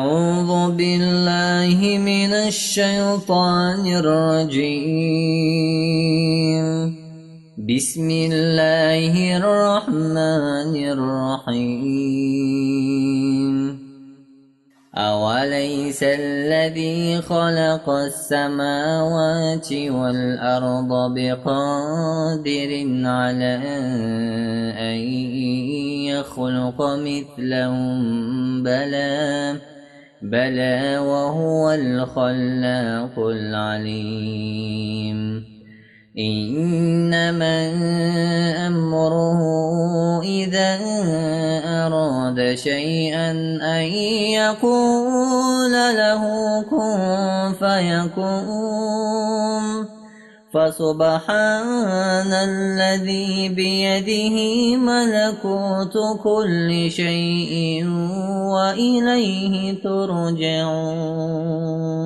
أعوذ بالله من الشيطان الرجيم. بسم الله الرحمن الرحيم. أوليس الذي خلق السماوات والأرض بقادر على أن يخلق مثلهم؟ بلى وهو الخلاق العليم. إنما أمره إذا أراد شيئا أن يقول له كن فيكون. فسبحان الذي بيده ملكوت كل شيء وإليه ترجعون.